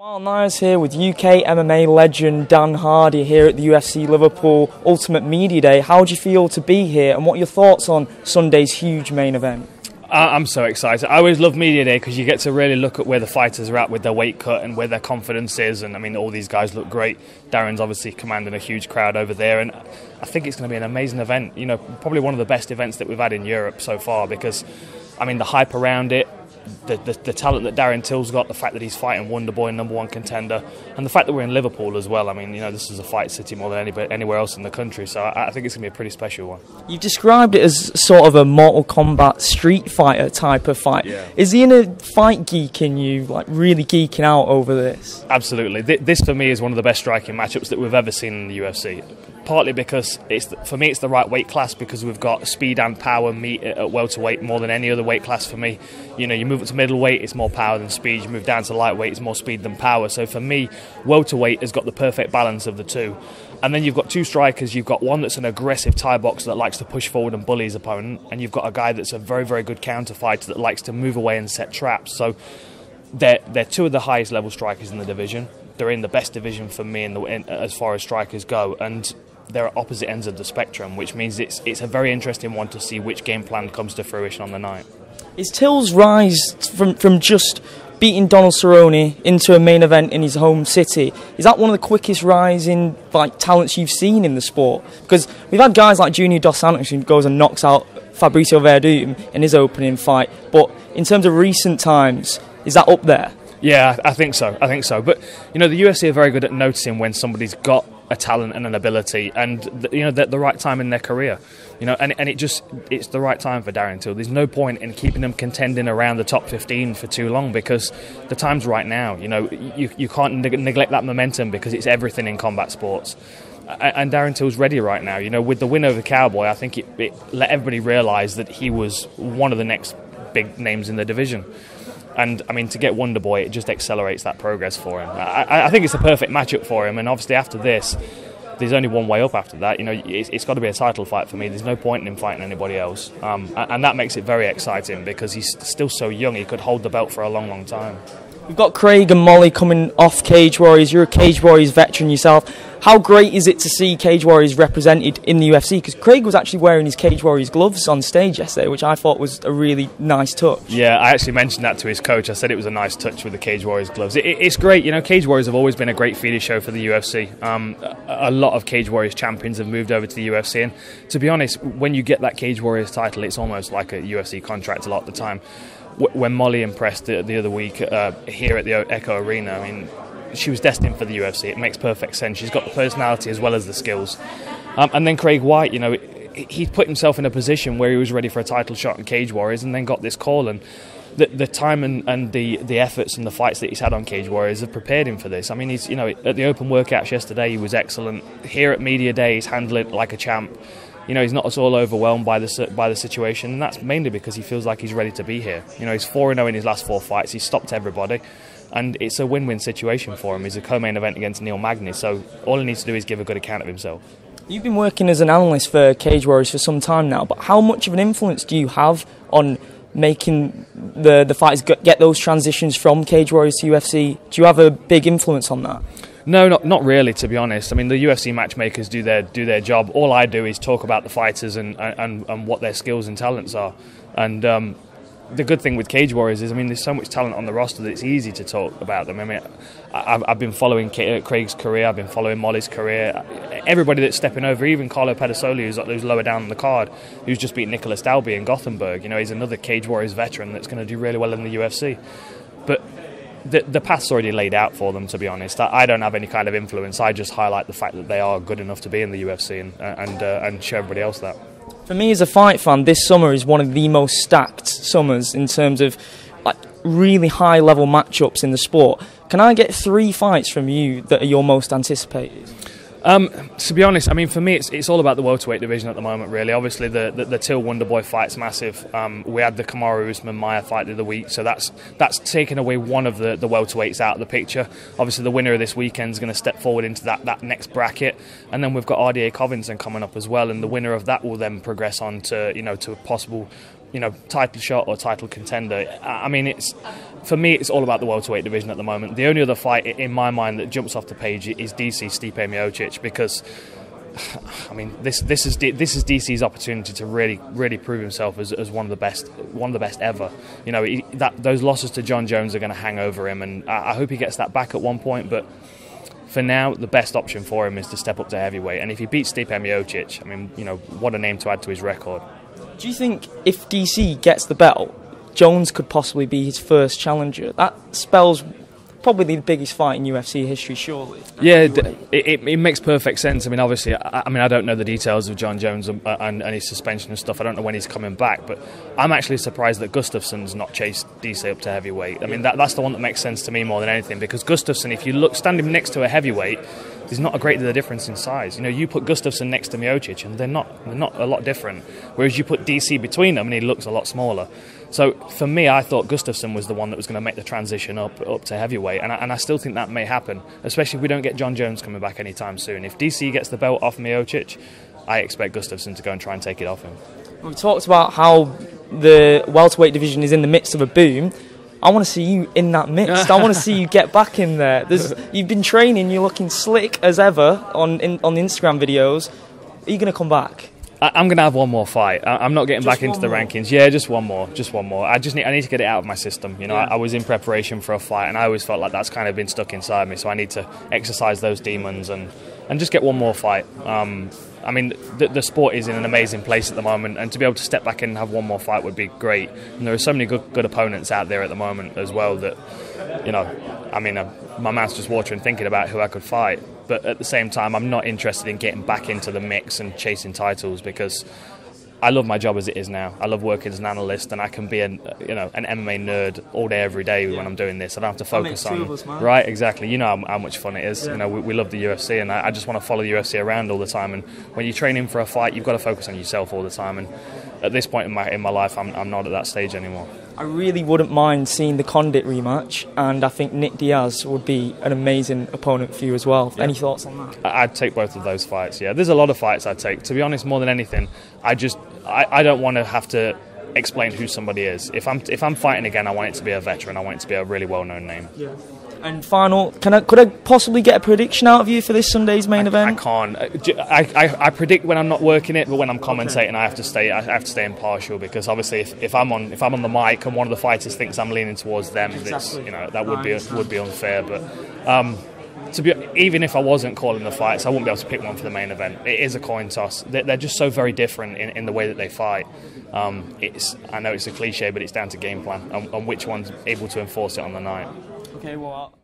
NIAZ here with UK MMA legend Dan Hardy here at the UFC Liverpool Ultimate Media Day. How do you feel to be here, and what are your thoughts on Sunday's huge main event? I'm so excited. I always love Media Day because you get to really look at where the fighters are at with their weight cut and where their confidence is. And I mean, all these guys look great. Darren's obviously commanding a huge crowd over there, and I think it's going to be an amazing event. You know, probably one of the best events that we've had in Europe so far because, I mean, the hype around it, the talent that Darren Till's got, the fact that he's fighting Wonderboy, #1 contender, and the fact that we're in Liverpool as well. I mean, you know, this is a fight city more than anywhere else in the country, so I think it's going to be a pretty special one. You've described it as sort of a Mortal Kombat Street Fighter type of fight. Yeah. Is the inner fight geek in you like really geeking out over this? Absolutely. This for me is one of the best striking matchups that we've ever seen in the UFC. Partly because for me it's the right weight class, because we've got speed and power meet at welterweight more than any other weight class for me. You know, you move up to middleweight, it's more power than speed. You move down to lightweight, it's more speed than power. So for me, welterweight has got the perfect balance of the two. And then you've got two strikers. You've got one that's an aggressive Thai boxer that likes to push forward and bully his opponent, and you've got a guy that's a very, very good counter fighter that likes to move away and set traps. So they're two of the highest level strikers in the division. They're in the best division for me as far as strikers go, and they're at opposite ends of the spectrum, which means it's a very interesting one to see which game plan comes to fruition on the night. Is Till's rise from just beating Donald Cerrone into a main event in his home city, is that one of the quickest rising talents you've seen in the sport? Because we've had guys like Junior Dos Santos who goes and knocks out Fabricio Werdum in his opening fight, but in terms of recent times, is that up there? Yeah, I think so. But, you know, the UFC are very good at noticing when somebody's got a talent and an ability, and you know, the right time in their career. You know, and it's the right time for Darren Till. There's no point in keeping them contending around the top 15 for too long, because the time's right now. You know, you can't neglect that momentum, because it's everything in combat sports. And Darren Till's ready right now. You know, with the win over Cowboy, I think it let everybody realise that he was one of the next big names in the division. And, I mean, to get Wonderboy, it just accelerates that progress for him. I think it's a perfect matchup for him, and obviously after this, there's only one way up after that. You know, it's got to be a title fight for me. There's no point in him fighting anybody else. And that makes it very exciting, because he's still so young. He could hold the belt for a long, long time. We've got Craig and Molly coming off Cage Warriors. You're a Cage Warriors veteran yourself. How great is it to see Cage Warriors represented in the UFC? Because Craig was actually wearing his Cage Warriors gloves on stage yesterday, which I thought was a really nice touch. Yeah, I actually mentioned that to his coach. I said it was a nice touch with the Cage Warriors gloves. It's great. You know, Cage Warriors have always been a great feeder show for the UFC. A lot of Cage Warriors champions have moved over to the UFC, and to be honest, when you get that Cage Warriors title, it's almost like a UFC contract a lot of the time. When Molly impressed the other week here at the Echo Arena, I mean, she was destined for the UFC. It makes perfect sense. She's got the personality as well as the skills. And then Craig White, you know, he put himself in a position where he was ready for a title shot in Cage Warriors, and then got this call. And the time and the efforts and the fights that he's had on Cage Warriors have prepared him for this. I mean, he's, you know, at the open workouts yesterday, he was excellent. Here at Media Day, he's handled it like a champ. You know, he's not at all overwhelmed by the situation, and that's mainly because he feels like he's ready to be here. You know, he's 4-0 in his last 4 fights. He's stopped everybody, and it's a win-win situation for him. He's a co-main event against Neil Magny, so all he needs to do is give a good account of himself. You've been working as an analyst for Cage Warriors for some time now, but how much of an influence do you have on making the fighters get those transitions from Cage Warriors to UFC? Do you have a big influence on that? No, not really, to be honest. I mean, the UFC matchmakers do their job. All I do is talk about the fighters and what their skills and talents are. And the good thing with Cage Warriors is, I mean, there's so much talent on the roster that it's easy to talk about them. I mean, I've been following Craig's career, I've been following Molly's career. Everybody that's stepping over, even Carlo Pedasoli, who's lower down on the card, who's just beat Nicolas Dalby in Gothenburg. You know, he's another Cage Warriors veteran that's going to do really well in the UFC. But the path's already laid out for them, to be honest. I don't have any kind of influence. I just highlight the fact that they are good enough to be in the UFC and show everybody else that. For me as a fight fan, this summer is one of the most stacked summers in terms of like really high level matchups in the sport. Can I get 3 fights from you that are your most anticipated? To be honest, I mean, for me, it's all about the welterweight division at the moment, really. Obviously, the Till Wonderboy fight's massive. We had the Kamaru Usman-Maia fight the other week, so that's taken away one of the welterweights out of the picture. Obviously, the winner of this weekend is going to step forward into that next bracket, and then we've got RDA Covington coming up as well, and the winner of that will then progress on to, you know, to a possible title shot or title contender. I mean, for me, it's all about the welterweight division at the moment. The only other fight in my mind that jumps off the page is DC Stipe Miocic, because I mean, this is DC's opportunity to really prove himself as one of the best ever. Those losses to John Jones are going to hang over him, and I hope he gets that back at one point. But for now, the best option for him is to step up to heavyweight. And if he beats Stipe Miocic, I mean, what a name to add to his record. Do you think if DC gets the belt, Jones could possibly be his first challenger? That spells probably the biggest fight in UFC history, surely. Yeah, it makes perfect sense. I mean, obviously, I don't know the details of John Jones and his suspension and stuff. I don't know when he's coming back, but I'm actually surprised that Gustafsson's not chased DC up to heavyweight. I mean, that's the one that makes sense to me more than anything, because Gustafsson, if you stand him next to a heavyweight, there's not a great deal of difference in size. You put Gustafsson next to Miocic, and they're not a lot different. Whereas you put DC between them, and he looks a lot smaller. So for me, I thought Gustafsson was the one that was going to make the transition up to heavyweight, and I still think that may happen, especially if we don't get John Jones coming back anytime soon. If DC gets the belt off Miocic, I expect Gustafsson to go and try and take it off him. We talked about how the welterweight division is in the midst of a boom. I want to see you in that midst. I want to see you get back in there. You've been training, you're looking slick as ever on the Instagram videos. Are you going to come back? I'm going to have one more fight. I'm not getting back into the rankings. Yeah, just one more. I need to get it out of my system. I was in preparation for a fight, and I always felt like that's kind of been stuck inside me. So I need to exercise those demons and just get one more fight. I mean, the sport is in an amazing place at the moment, and to be able to step back in and have one more fight would be great. And there are so many good opponents out there at the moment as well that, I mean, my mouth's just watering thinking about who I could fight. But at the same time, I'm not interested in getting back into the mix and chasing titles, because I love my job as it is now. I love working as an analyst, and I can be an MMA nerd all day, every day when I'm doing this. I don't have to focus on us, man. Right, exactly. You know how much fun it is. Yeah. We love the UFC, and I just want to follow the UFC around all the time. And when you're training for a fight, you've got to focus on yourself all the time. And at this point in my life, I'm not at that stage anymore. I really wouldn't mind seeing the Condit rematch, and I think Nick Diaz would be an amazing opponent for you as well. Yeah. Any thoughts on that? I'd take both of those fights, yeah. There's a lot of fights I'd take. To be honest, more than anything, I don't want to have to explain who somebody is. If I'm fighting again, I want it to be a veteran. I want it to be a really well-known name. Yeah. And final, could I possibly get a prediction out of you for this Sunday's main event? I can't. I predict when I'm not working it, but when I'm commentating, I have to stay impartial, because obviously if I'm on the mic and one of the fighters thinks I'm leaning towards them, exactly. That would be unfair. But even if I wasn't calling the fights, I wouldn't be able to pick one for the main event. It is a coin toss. They're just so very different in the way that they fight. I know it's a cliche, but it's down to game plan and which one's able to enforce it on the night. Okay, well,